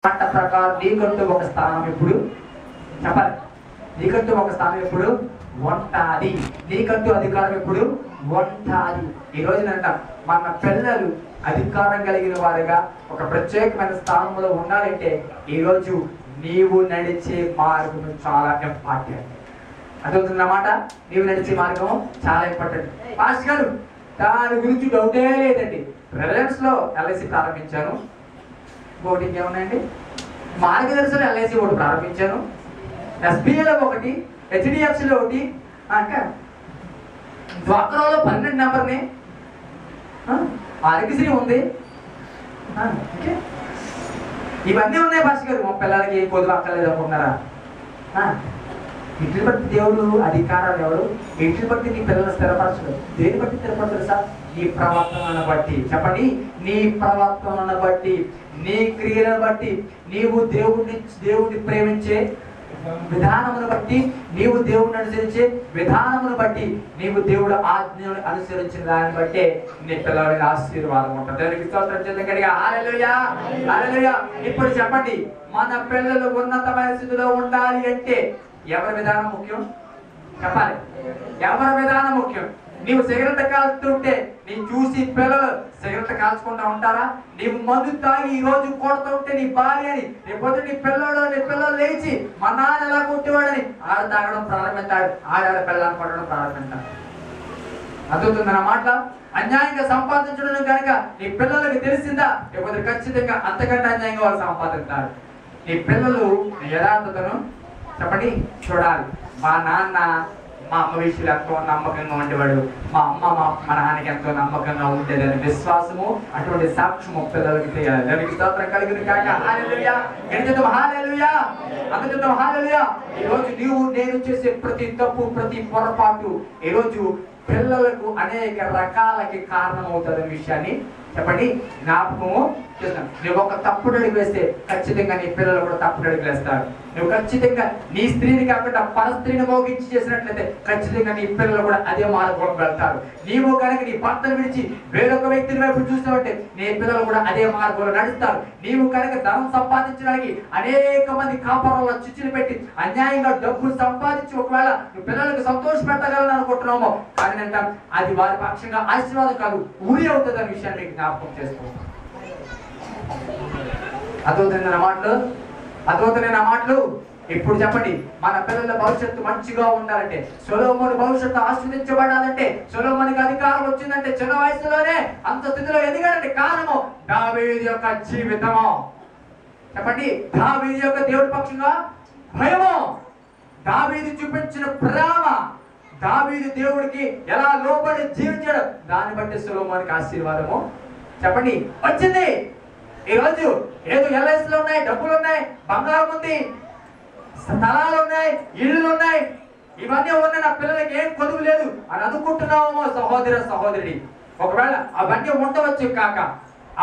మాట ప్రకారం నీకంటూ ఒక స్థానం ఎప్పుడు చెప్పాలి. నీకంటూ ఒక స్థానం ఎప్పుడు ఉంటాది. నీకంటూ అధికారం ఎప్పుడు ఉంటాది. ఈ రోజునంట మన పిల్లలు అధికారం కలిగిన వారుగా ఒక ప్రత్యేకమైన స్థానంలో ఉండాలంటే ఈరోజు నీవు నడిచే మార్గం చాలా ఇంపార్టెంట్. అదవుతుందన్నమాట. నీవు నడిచే మార్గం చాలా ఇంపార్టెంట్. పాస్టర్ గారు దాని గురించి డౌటే లేదండి. రిలయన్స్ లో ఎల్ఐసి ప్రారంభించాను. ఇంకోటి ఇంకేమున్నాయండి, మార్గదర్శనం ఎల్ఐసి ఒకటి ప్రారంభించాను, ఎస్బీఐలో ఒకటి, హెచ్డిఎఫ్సిలో ఒకటి, ఇంకా డ్వాక్రాలో 12 నెంబర్ని, ఆరోగ్యశ్రీ ఉంది, ఇవన్నీ ఉన్నాయి. పాస్టర్ గారు మా పిల్లలకి పొదుపు అక్కర్లేదు అనుకుంటున్నారా? వీటిని బట్టి దేవుడు అధికారాలు ఎవరు? వీటిని బట్టి నీ పిల్లలు స్థిరపరచడు. దేని బట్టి స్థిరపడతారు సార్? నీ ప్రవర్తనను బట్టి. చెప్పండి, నీ ప్రవర్తనను బట్టి, నీ క్రియలను బట్టి, నీవు దేవుడిని ప్రేమించే విధానమును బట్టి, నీవు దేవుడిని అనుసరించే విధానమును బట్టి, నీవు దేవుడు ఆజ్ఞను అనుసరించిన దాన్ని బట్టే నీ పిల్లలకి ఆశీర్వాదం ఉంటుంది. దేవునికి స్తోత్రం చేద్దాం గట్టిగా. హల్లెలూయా, హల్లెలూయా. ఇప్పుడు చెప్పండి, మన పిల్లలు ఉన్నతమైన స్థితిలో ఉండాలి అంటే ఎవరి విధానం ముఖ్యం? చెప్పాలి, ఎవరి విధానం ముఖ్యం? నీవు సిగరెట్ కాల్చుతుంటే నీ చూసి పిల్లలు సిగరెట్ కాల్చుకుంటా ఉంటారా? నీవు మందు తాగి ఈ రోజు కొడుతుంటే నీ భార్య అని, లేకపోతే నీ పిల్లలు లేచి మా నాన్న ఎలా కొట్టేవాడని ఆడ తాగడం ప్రారంభించాడు, ఆడ పిల్లలను కొట్టడం ప్రారంభించాడు. అదుతుందన్న మాట. అన్యాయంగా సంపాదించడం కనుక నీ పిల్లలకి తెలిసిందా? లేకపోతే ఖచ్చితంగా అంతకంటే అన్యాయంగా వాళ్ళు సంపాదిస్తారు. నీ పిల్లలు యథార్థతను చెప్పండి చూడాలి. మా నాన్న మా అమ్మ విషయంలో ఎంతో నమ్మకంగా ఉండేవాడు, మా అమ్మ మా నాన్నకి ఎంతో నమ్మకంగా ఉండేదని విశ్వాసము, అటువంటి సాక్ష్యము పిల్లలకి తెలియాలి. దేవునికి స్తోత్రం కలుగును గాక. హల్లెలూయా. గణితం హల్లెలూయా, అందుచేత హల్లెలూయా. ఈరోజు నీవు నేను చేసే ప్రతి తప్పు, ప్రతి పొరపాటు ఈరోజు పిల్లలకు అనేక రకాలకి కారణమవుతుందనే విషయాన్ని చెప్పండి జ్ఞాపకము చేస్తున్నాను. నువ్వు ఒక తప్పుడు అడుగు వేస్తే ఖచ్చితంగా నీ పిల్లలు కూడా తప్పుడు అడుగు వేస్తారు. నువ్వు ఖచ్చితంగా నీ స్త్రీని కాకుండా పరస్త్రీని మోగించి చేసినట్లయితే ఖచ్చితంగా నీ పిల్లలు కూడా అదే మార్గంలో వెళ్తారు. నీవు కనుక నీ భర్తను విడిచి వేరొక వ్యక్తిని వైపు చూసినట్టే నీ పిల్లలు కూడా అదే మార్గంలో నడుస్తారు. నీవు కనుక ధనం సంపాదించడానికి అనేక మంది కాపురాల్లో చిచ్చులు పెట్టి అన్యాయంగా డబ్బులు సంపాదించి ఒకవేళ నువ్వు పిల్లలకు సంతోష పెట్టగలను అనుకుంటున్నామో, కానీ అంటే అది వారి పక్షంగా ఆశీర్వాదం కాదు, ఊరి అవుతుంది అనే విషయాన్ని మీకు జ్ఞాపకం చేసుకోవాలి. అదవుతున్న మాటలు. ఇప్పుడు చెప్పండి, మన పిల్లల భవిష్యత్తు మంచిగా ఉండాలంటే, సొలొమోను భవిష్యత్తు ఆస్వాదించబడాలంటే, సొలొమోనుకి అధికారం వచ్చిందంటే చిన్న వయసులోనే అంత స్థితిలో ఎదిగాడంటే కారణము దావీదు యొక్క జీవితము. చెప్పండి, దావీదు యొక్క దేవుడి పక్షంగా భయము, దావీదు చూపించిన ప్రేమ, దావీదు దేవుడికి ఎలా లోబడి జీవించాడు, దాన్ని బట్టి సొలొమోనుకి ఆశీర్వాదము చెప్పండి వచ్చింది. ఈరోజు ఏదో ఎల్ఐసిలో ఉన్నాయి, డబ్బులు ఉన్నాయి, బంగారం ఉంది, స్థలాలు ఉన్నాయి, ఇళ్ళు ఉన్నాయి, ఇవన్నీ ఉన్నాయి, నా పిల్లలకి ఏం కొదువు లేదు అని అనుకుంటున్నామో సహోదరుడి, ఒకవేళ అవన్నీ ఉండవచ్చు కాక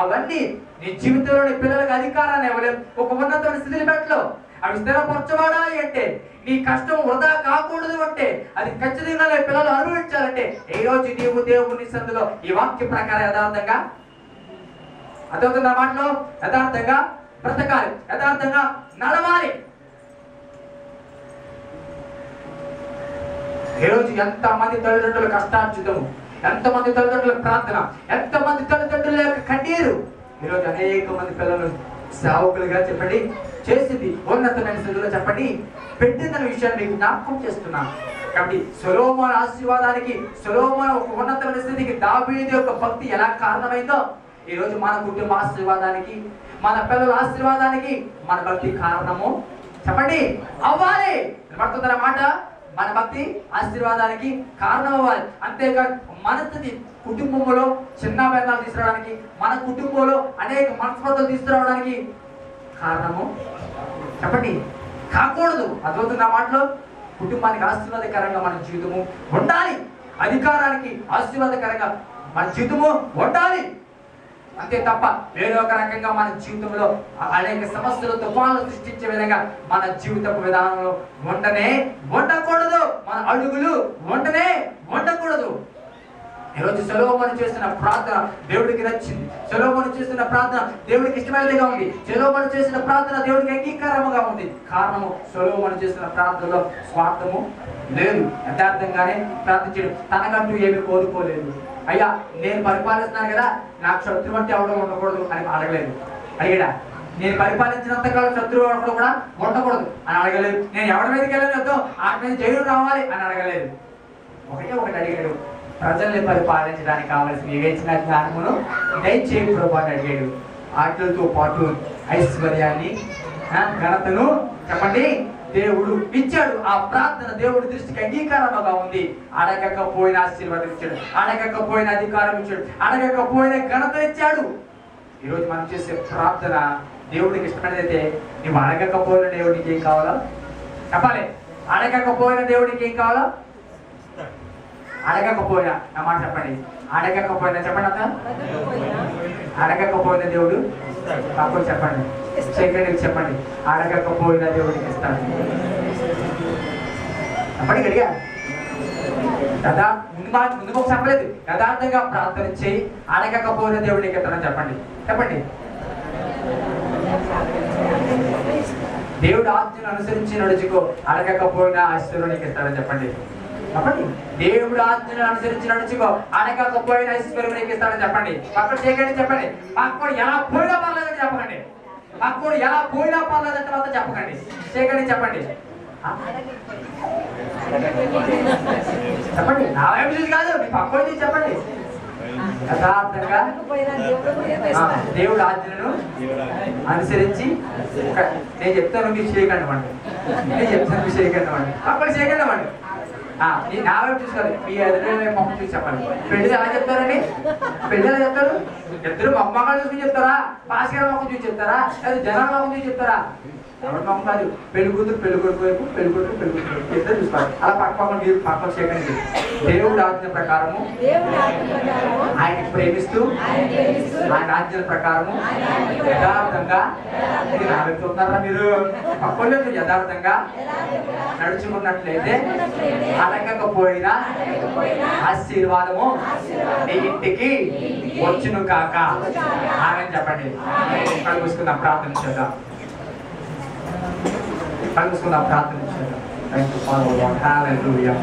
అవన్నీ నీ జీవితంలోని పిల్లలకు అధికారాన్ని ఇవ్వలేవు. ఒక ఉన్నతమైన స్థితిని పెట్టలో అవి స్థిరపరచబడాలి అంటే, నీ కష్టం వృధా కాకూడదు అంటే, అది ఖచ్చితంగా పిల్లలు అనుభవించాలంటే ఈ రోజు నీవు దేవుని సందులో ఈ వాక్య ప్రకారం యథార్థంగా అదవుతున్న మాటలో యథార్థంగా బ్రతకాలి, యథార్థంగా నడవాలి. ఈరోజు ఎంతమంది తల్లిదండ్రుల కష్టార్జితము, ఎంతమంది తల్లిదండ్రుల ప్రార్థన, ఎంతమంది తల్లిదండ్రుల యొక్క కన్నీరు ఈరోజు అనేక మంది పిల్లలు సేవకులుగా చెప్పండి చేసింది ఉన్నతమైన స్థితిలో చెప్పండి పెట్టిందన్న విషయాన్ని మీకు జ్ఞాపకం చేస్తున్నాను. కాబట్టి సొలొమోను ఆశీర్వాదానికి, సొలొమోను ఒక ఉన్నతమైన స్థితికి దావీదు యొక్క భక్తి ఎలా కారణమైందో ఈరోజు మన కుటుంబ ఆశీర్వాదానికి, మన పిల్లల ఆశీర్వాదానికి మన భక్తి కారణము చెప్పండి అవ్వాలి. పడుతుందన్న మాట. మన భక్తి ఆశీర్వాదానికి కారణం అవ్వాలి. అంతేకాదు మన స్థితి కుటుంబంలో చిన్న భేదాలు తీసుకురావడానికి, మన కుటుంబంలో అనేక మనస్పర్ధలు తీసుకురావడానికి కారణము చెప్పండి కాకూడదు. అదవుతున్న మాటలో కుటుంబానికి ఆశీర్వాదకరంగా మన జీవితము ఉండాలి, అధికారానికి ఆశీర్వాదకరంగా మన జీవితము ఉండాలి. అంతే తప్ప వేరే ఒక రకంగా మన జీవితంలో అనేక సమస్యలు తుఫాన్లు సృష్టించే విధంగా మన జీవితపు విధానంలో ఉండకూడదు. మన అడుగులు ఉండకూడదు. ఈరోజు సొలొమోను చేసిన ప్రార్థన దేవుడికి నచ్చింది. సొలొమోను చేసిన ప్రార్థన దేవుడికి ఇష్టమైనదిగా ఉంది. సొలొమోను చేసిన ప్రార్థన దేవుడికి అంగీకారముగా ఉంది. కారణము సొలొమోను చేసిన ప్రార్థనలో స్వార్థము లేదు. యథార్థంగానే ప్రార్థించాడు. తనకంటూ ఏమి కోరుకోలేదు. అయ్యా నేను పరిపాలిస్తున్నాను కదా, నాకు శత్రువు అంటే ఎవడో ఉండకూడదు అని అడగలేదు. అడిగాడా? నేను పరిపాలించినంతకాలం శత్రువు ఎవడో కూడా ఉండకూడదు అని అడగలేదు. నేను ఎవరి మీదకి వెళ్ళలేదు ఆట మీద జైలు రావాలి అని అడగలేదు. ఒకటి అడిగాడు, ప్రజల్ని పరిపాలించడానికి కావాల్సిన వివేచన జ్ఞానమును దయచేయి ప్రభు అని అడిగాడు. ఆటలతో పాటు ఐశ్వర్యాన్ని ఘనతను చెప్పండి దేవుడు ఇచ్చాడు. ఆ ప్రార్థన దేవుడి దృష్టికి అంగీకారముగా ఉంది. అడగకపోయిన ఆశీర్వాదం ఇచ్చాడు, అడగకపోయిన అధికారం ఇచ్చాడు, అడగకపోయిన ఘనత ఇచ్చాడు. ఈరోజు మనం చేసే ప్రార్థన దేవుడికి ఇష్టమైనదైతే నువ్వు అడగకపోయిన దేవుడికి ఏం కావాలో చెప్పాలి. అడగకపోయిన దేవుడికి ఏం కావాలో అడగకపోయినా నా మాట చెప్పండి. అడగకపోయినా చెప్పండి అంత అడగకపోయిన దేవుడు తక్కువ చెప్పండి. సెకండ్ చెప్పండి. అడగకపోయిన దేవుడికి ఇస్తాడు. చెప్పండి గడిగా కదా ముందుకు చెప్పలేదు. యథార్థంగా ప్రార్థన చేయి, అడగకపోయిన దేవుడికి ఇస్తాడని చెప్పండి. చెప్పండి. దేవుడు ఆజ్ఞను అనుసరించి నడుచుకో, అడగకపోయినా ఐశ్వర్యానికి ఇస్తాడని చెప్పండి. చెప్పండి. దేవుడు ఆజ్ఞను అనుసరించి నడుచుకో, అడగకపోయిన ఐశ్వర్యానికి ఇస్తాడని చెప్పండి. పక్కన చేయకండి. చెప్పండి. పక్కన ఎలా పోయినా పర్లేదని చెప్పకండి. పక్కన ఎలా పోయినా పర్లేదని తర్వాత చెప్పకండి. చేయకండి. చెప్పండి. చెప్పండి. నా వైపు చూసి కాదు, మీ పక్కన చూసి చెప్పండి. యథార్థంగా దేవుడు ఆజ్ఞలను అనుసరించి నేను చెప్తాను మీరు చేయకండి అండి. నేను చెప్తాను మీరు చేయకండి అండి. అప్పుడు చేయకండి అండి. నా వైపు చూసుకోవాలి. మీ ఎదురు మొక్క చూసి చెప్పండి. పెళ్లి ఎలా చెప్తారండి? పెళ్లి ఎలా చెప్తారు? ఇద్దరు మొక్కలు చూసి చెప్తారా? భాస్కర్ మొక్క చూసి చెప్తారా? లేదా జనాల మొక్క చూసి చెప్తారా? మొక్క కాదు. పెళ్లి కూతురు పెళ్లి కొడుకు వైపు, పెళ్లి కొడుకు పెళ్లి కొడుకు వైపు ఇద్దరు చూసుకోవాలి. అలా పక్క మీరు పక్కన చేయకండి. దేవుడు ఆజ్ఞ ప్రకారము ఆయన ప్రేమిస్తూ ఆయన ఆజ్ఞల ప్రకారము యథార్థంగా మీరు ఆలోచిస్తున్నారా? మీరు పక్కలో యథార్థంగా నడుచుకున్నట్లయితే అడగకపోయినా ఆశీర్వాదము నీ ఇంటికి వచ్చును కాక. ఆమె చెప్పండి. కళ్ళు మూసుకుందాం, ప్రార్థన చేద్దాం. కళ్ళు మూసుకుందాం, ప్రార్థన చేద్దాం. Thank you father lord. Hallelujah,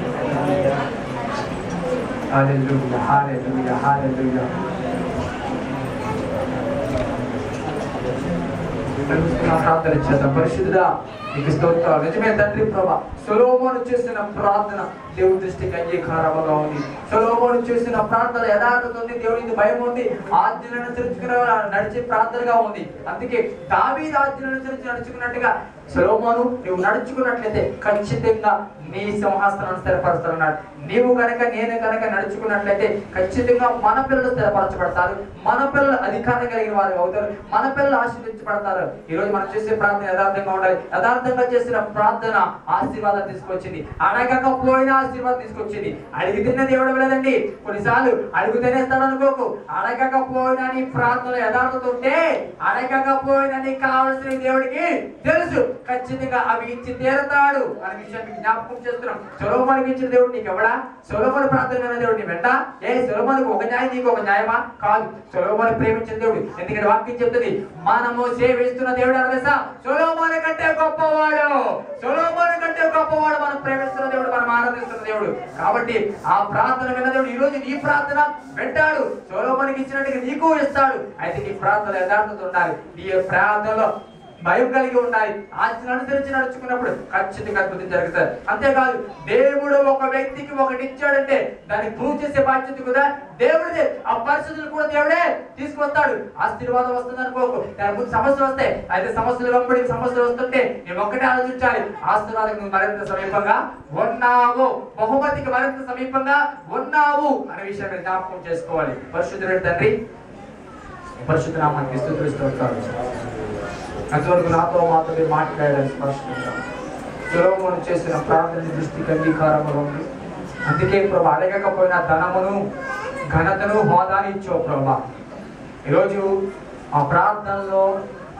hallelujah, hallelujah, hallelujah. ప్రార్థన చేద్దాం. పరిశుద్ధుడా నీకు స్తోత్రాలు. నిజమే తండ్రి ప్రభా, సొలొమోను చేసిన ప్రార్థన దేవుడి దృష్టికి అంగీకారముగా ఉంది. సొలొమోను చేసిన ప్రార్థన యథార్థత ఉంది, దేవుడికి భయం ఉంది, ఆజ్ఞలను అనుసరించుకునే నడిచే ప్రార్థనగా ఉంది. అందుకే దావీదు ఆజ్ఞలను అనుసరించి నడుచుకున్నట్టుగా సొలొమోను నువ్వు నడుచుకున్నట్లయితే ఖచ్చితంగా నీ సింహాసనాన్ని స్థిరపరుస్తాడు. నీవు కనుక నేను కనుక నడుచుకున్నట్లయితే ఖచ్చితంగా మన పిల్లలు స్థిరపరచబడతారు, మన పిల్లలు అధికారం కలిగిన వారు అవుతారు, మన పిల్లలు ఆశీర్వదించబడతారు. ఈ రోజు మనం చేసే ప్రార్థన యథార్థంగా ఉండాలి. యథార్థంగా చేసిన ప్రార్థన ఆశీర్వాదం తీసుకొచ్చింది, అడగకపోయినా ఆశీర్వాదం తీసుకొచ్చింది. అడిగి తిన్న దేవుడు లేదండి. కొన్నిసార్లు అడుగుతేనే ఇస్తాడు అనుకోకు. అడగకపోయినా నీ ప్రార్థన యథార్థత ఉంటే అడగకపోయినా నీకు కావాల్సిన దేవుడికి తెలుసు, ఖచ్చితంగా అవి ఇచ్చి తీరతాడు అనే విషయాన్ని జ్ఞాపకం చేస్తున్నాం. సొలొమోనుకి ఇచ్చిన దేవుడు నీకు ఎవడా? సొలొమోను ప్రార్థన దేవుడు నీ వెంట? సొలొమోనుకు ఒక న్యాయం నీకు ఒక న్యాయమా? కాదు. సొలొమోను ప్రేమించిన దేవుడు. ఎందుకంటే వాక్యం చెప్తుంది మనము సేవిస్తున్న దేవుడు అనగా సొలొమోను కంటే గొప్పవాడు, సొలొమోను కంటే గొప్పవాడు. మనం ప్రేమిస్తున్న దేవుడు, మనం ఆరాధిస్తున్న దేవుడు. కాబట్టి ఆ ప్రార్థన విన్న దేవుడు ఈ రోజు నీ ప్రార్థన వింటాడు. సొలొమోనుకి ఇచ్చినట్టుగా నీకు ఇస్తాడు. అయితే నీ ప్రార్థన యథార్థత ఉండాలి, నీ ప్రార్థనలో భయం కలిగి ఉండాలి. ఆజ్ఞను అనుసరించి నడుచుకున్నప్పుడు ఖచ్చితంగా అద్భుతం జరుగుతుంది. అంతేకాదు దేవుడు ఒక వ్యక్తికి ఒకటి ఇచ్చాడంటే దాన్ని ప్రూవ్ చేసే బాధ్యత కూడా దేవుడిదే. ఆ పరిస్థితులు కూడా దేవుడే తీసుకొస్తాడు. ఆశీర్వాదం వస్తుంది అనుకోకు, దాని ముందు సమస్యలు వస్తాయి. అయితే సమస్యలు వెంబడి సమస్యలు వస్తుంటే నేను ఒక్కటే ఆలోచించాలి, ఆశీర్వాదం నువ్వు మరింత సమీపంగా ఉన్నావు, బహుమతికి మరింత సమీపంగా ఉన్నావు అనే విషయాన్ని జ్ఞాపకం చేసుకోవాలి. పరిశుద్ధుడు తండ్రి, పరిశుద్ధ నామానికి స్తుతిస్తూ అంతవరకు నాతో మాతో మీరు మాట్లాడాలని స్పష్టంగా సొలొమోను చేసిన ప్రార్థన దృష్టికి అంగీకారంగా ఉంది. అందుకే ప్రభా అడగకపోయినా ధనమును ఘనతను హోదాని ఇచ్చావు ప్రభా. ఈరోజు ఆ ప్రార్థనలో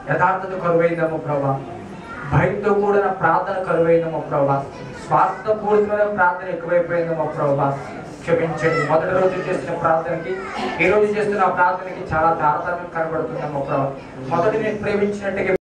యథార్థత కరువైందేమో ప్రభా, భయంతో కూడిన ప్రార్థన కరువైందేమో ప్రభా, స్వార్థపూరితమైన ప్రార్థన ఎక్కువైపోయిందేమో ప్రభా. క్షమించండి. మొదటి రోజు చేస్తున్న ప్రార్థనకి ఈ రోజు చేస్తున్న ప్రార్థనకి చాలా తారతమ్యం కనబడుతుందమ్మా ప్రభు. మొదటి నేను ప్రేమించినట్టుగా